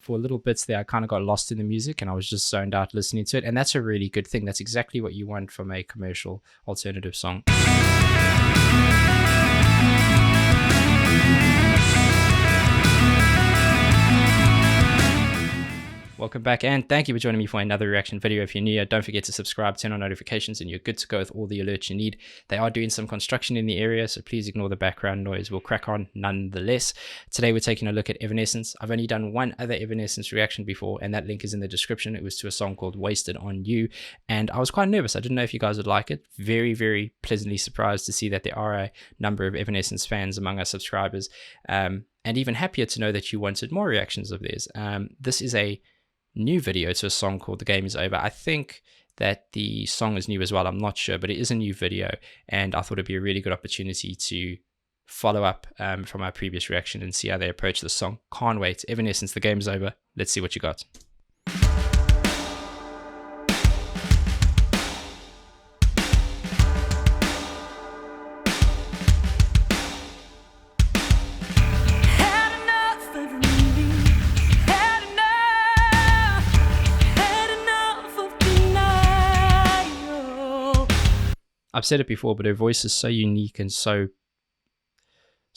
for little bits there, I kind of got lost in the music and I was just zoned out listening to it. And that's a really good thing. That's exactly what you want from a commercial alternative song. Welcome back, and thank you for joining me for another reaction video. If you're new, don't forget to subscribe, turn on notifications, and you're good to go with all the alerts you need. They are doing some construction in the area, so please ignore the background noise. We'll crack on nonetheless. Today we're taking a look at Evanescence. I've only done one other Evanescence reaction before, and that link is in the description. It was to a song called Wasted on You, and I was quite nervous. I didn't know if you guys would like it. Very, very pleasantly surprised to see that there are a number of Evanescence fans among our subscribers, and even happier to know that you wanted more reactions of theirs. This is a new video to a song called The Game Is Over. I think that the song is new as well. I'm not sure, but it is a new video, and I thought it'd be a really good opportunity to follow up from our previous reaction and see how they approach the song. Can't wait. Evanescence, The Game Is Over. Let's see what you got. I've said it before, but her voice is so unique and so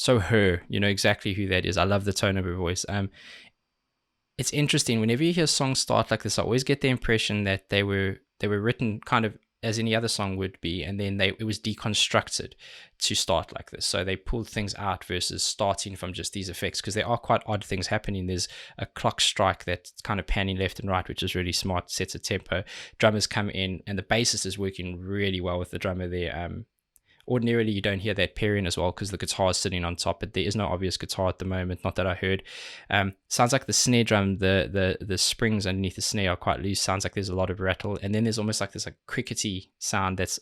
her. You know exactly who that is. I love the tone of her voice. It's interesting. Whenever you hear songs start like this, I always get the impression that they were written kind of as any other song would be, and then it was deconstructed to start like this. So they pulled things out versus starting from just these effects, because there are quite odd things happening. There's a clock strike that's kind of panning left and right, which is really smart, sets a tempo. Drummers come in, and the bassist is working really well with the drummer there. Ordinarily, you don't hear that pairing as well because the guitar is sitting on top, but there is no obvious guitar at the moment, not that I heard. Sounds like the snare drum, the springs underneath the snare are quite loose. Sounds like there's a lot of rattle, and then there's almost like this crickety sound that's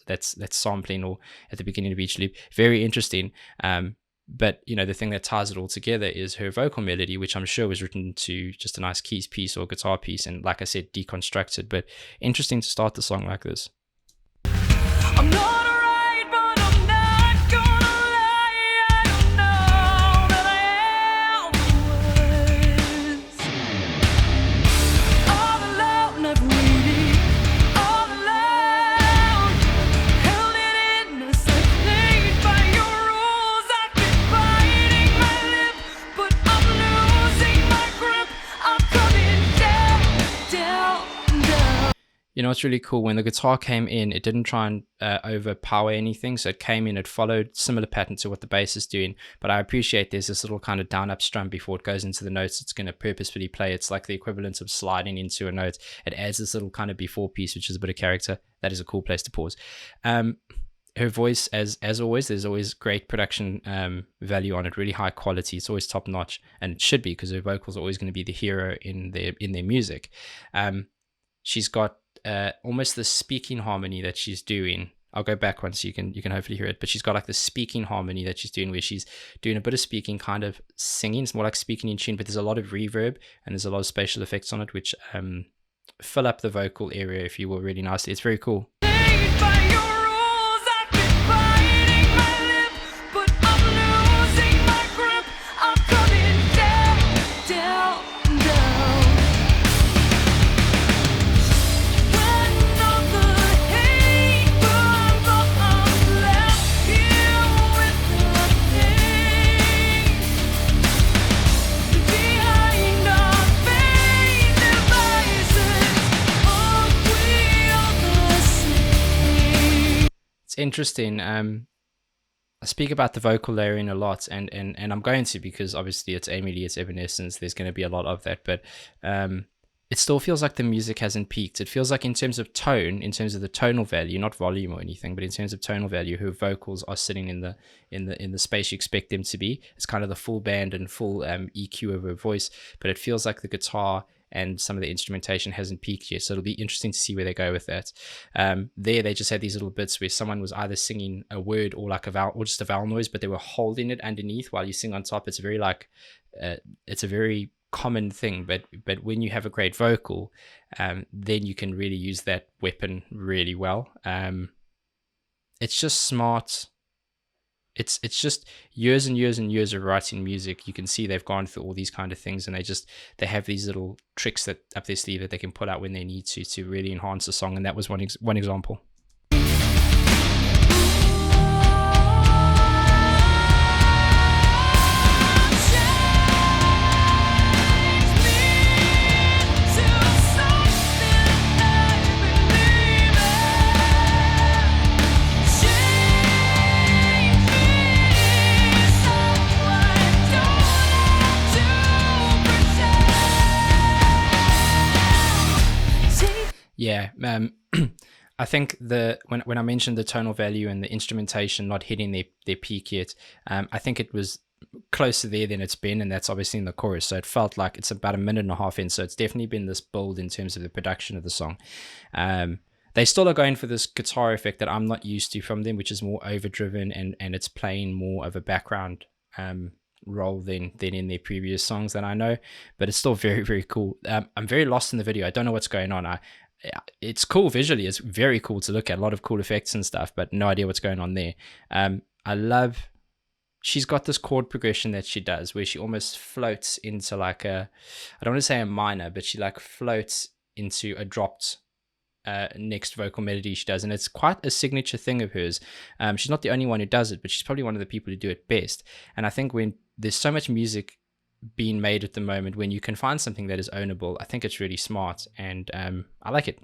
sampling or at the beginning of each loop. Very interesting. But you know, the thing that ties it all together is her vocal melody, which I'm sure was written to just a nice keys piece or guitar piece, and like I said, deconstructed. But interesting to start the song like this. I'm not You know, it's really cool. When the guitar came in, it didn't try and overpower anything. So it came in, it followed similar pattern to what the bass is doing. But I appreciate there's this little kind of down up strum before it goes into the notes. It's going to purposefully play. It's like the equivalent of sliding into a note. It adds this little kind of before piece, which is a bit of character. That is a cool place to pause. Her voice, as always, there's always great production value on it, really high quality. It's always top notch, and it should be, because her vocals are always going to be the hero in their music. She's got almost the speaking harmony that she's doing. I'll go back one so you can hopefully hear it, but she's got like the speaking harmony that she's doing, where she's doing a bit of speaking, kind of singing. It's more like speaking in tune, but there's a lot of reverb and there's a lot of spatial effects on it, which fill up the vocal area, if you will, really nicely. It's very cool. Interesting. I speak about the vocal layering a lot, and I'm going to, because obviously it's Amy Lee, it's Evanescence, there's going to be a lot of that, but it still feels like the music hasn't peaked. It feels like, in terms of tone, in terms of the tonal value, not volume or anything, but in terms of tonal value, her vocals are sitting in the space you expect them to be. It's kind of the full band and full EQ of her voice, but it feels like the guitar and some of the instrumentation hasn't peaked yet, so it'll be interesting to see where they go with that. They just had these little bits where someone was either singing a word or like a vowel, or just a vowel noise, but they were holding it underneath while you sing on top. It's very it's a very common thing, but when you have a great vocal, then you can really use that weapon really well. It's just smart. it's just years and years and years of writing music. You can see they've gone through all these kind of things, and they have these little tricks that up their sleeve that they can pull out when they need to really enhance a song. And that was one example. Yeah, I think when I mentioned the tonal value and the instrumentation not hitting their peak yet, I think it was closer there than it's been, and that's obviously in the chorus. So it felt like it's about a minute and a half in. So it's definitely been this build in terms of the production of the song. They still are going for this guitar effect that I'm not used to from them, which is more overdriven and it's playing more of a background role than in their previous songs that I know. But it's still very, very cool. I'm very lost in the video. I don't know what's going on. It's cool visually. It's very cool to look at. A lot of cool effects and stuff, but no idea what's going on there. I love, she's got this chord progression that she does where she almost floats into like I don't want to say a minor, but she like floats into a dropped next vocal melody she does. And it's quite a signature thing of hers. She's not the only one who does it, but she's probably one of the people who do it best. And I think when there's so much music being made at the moment, when you can find something that is ownable, I think it's really smart, and I like it.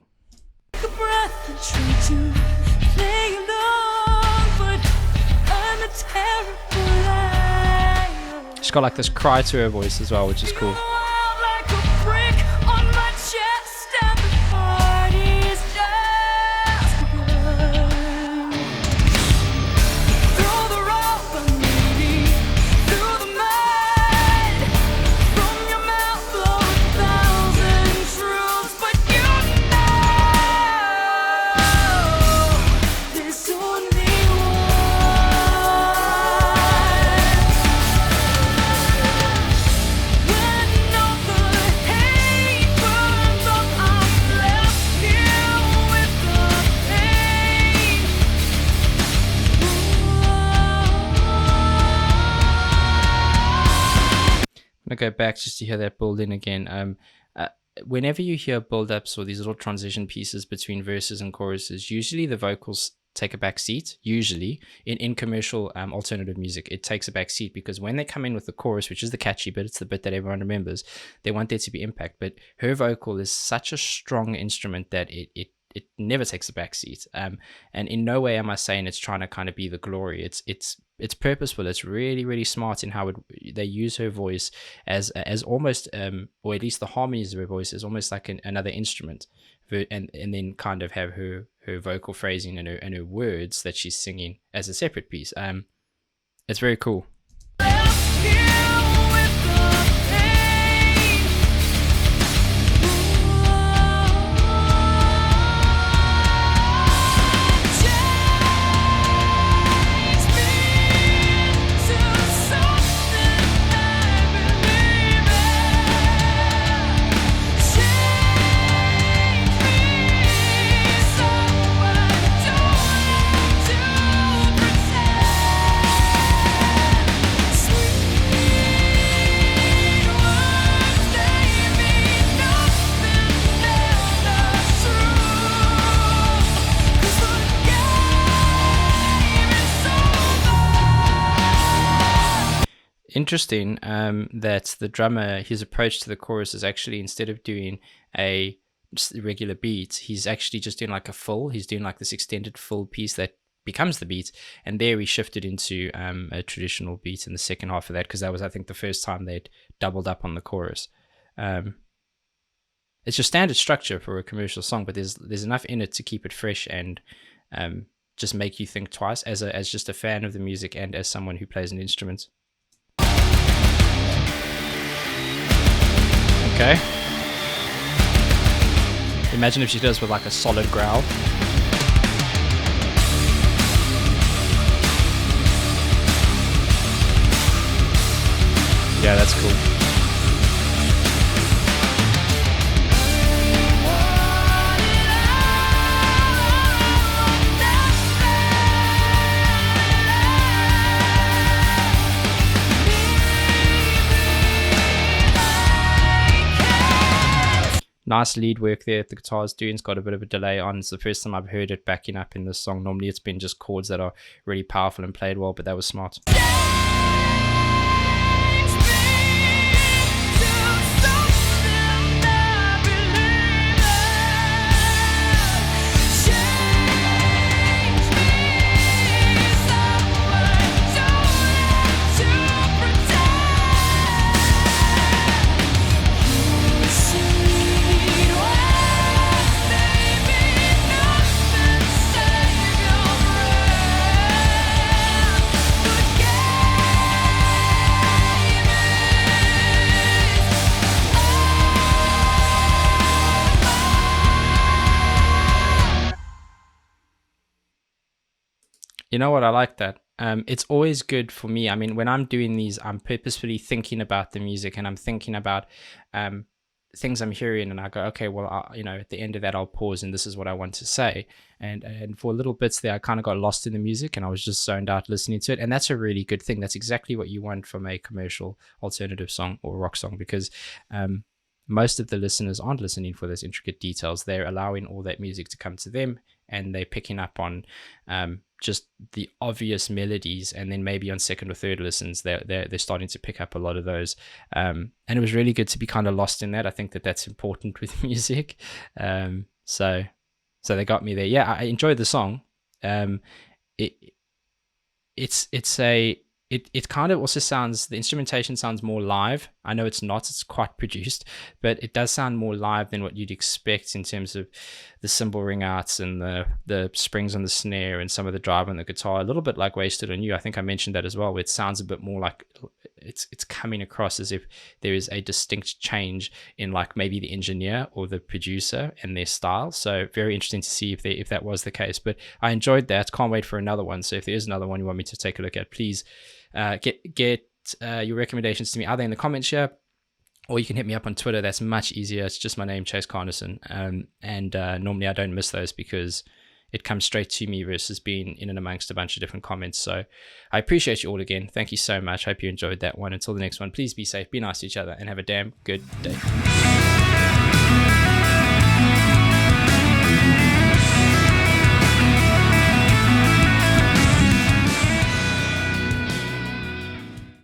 She's got like this cry to her voice as well, which is cool. I'm gonna go back just to hear that build in again. Whenever you hear build-ups or these little transition pieces between verses and choruses, usually the vocals take a back seat. Usually in commercial alternative music, it takes a back seat, because when they come in with the chorus, which is the catchy bit, it's the bit that everyone remembers, they want there to be impact. But her vocal is such a strong instrument that it never takes a back seat. And in no way am I saying it's trying to kind of be the glory. It's purposeful. It's really, really smart in how they use her voice as almost, or at least the harmonies of her voice is almost like another instrument, and then kind of have her vocal phrasing and her words that she's singing as a separate piece. It's very cool. Interesting that the drummer, his approach to the chorus is actually, instead of doing a just regular beat, he's actually just doing like a full. He's doing like this extended full piece that becomes the beat, and there we shifted into a traditional beat in the second half of that, because that was, I think, the first time they'd doubled up on the chorus. It's your standard structure for a commercial song, but there's enough in it to keep it fresh and just make you think twice as just a fan of the music and as someone who plays an instrument. Okay. Imagine if she does with like a solid growl. Yeah, that's cool. Nice lead work there. The guitar's doing. It's got a bit of a delay on. It's the first time I've heard it backing up in this song. Normally it's been just chords that are really powerful and played well, but that was smart. You know what? I like that. It's always good for me. I mean, when I'm doing these, I'm purposefully thinking about the music and I'm thinking about things I'm hearing, and I go, okay, well, at the end of that, I'll pause and this is what I want to say. And for little bits there, I kind of got lost in the music and I was just zoned out listening to it. And that's a really good thing. That's exactly what you want from a commercial alternative song or rock song, because most of the listeners aren't listening for those intricate details. They're allowing all that music to come to them, and they're picking up on just the obvious melodies, and then maybe on second or third listens they're starting to pick up a lot of those, and it was really good to be kind of lost in that. I think that's important with music. So they got me there. Yeah, I enjoyed the song. It kind of also sounds, the instrumentation sounds more live. I know it's not, it's quite produced, but it does sound more live than what you'd expect in terms of the cymbal ring outs and the springs on the snare and some of the drive on the guitar. A little bit like Wasted on You. I think I mentioned that as well, where it sounds a bit more like it's coming across as if there is a distinct change in like maybe the engineer or the producer and their style. So very interesting to see if that was the case. But I enjoyed that. Can't wait for another one. So if there is another one you want me to take a look at, please get your recommendations to me either in the comments here, or you can hit me up on Twitter. That's much easier. It's just my name, Chase Carnison. And normally I don't miss those because it comes straight to me versus being in and amongst a bunch of different comments. So I appreciate you all again. Thank you so much. Hope you enjoyed that one. Until the next one, please be safe, be nice to each other, and have a damn good day.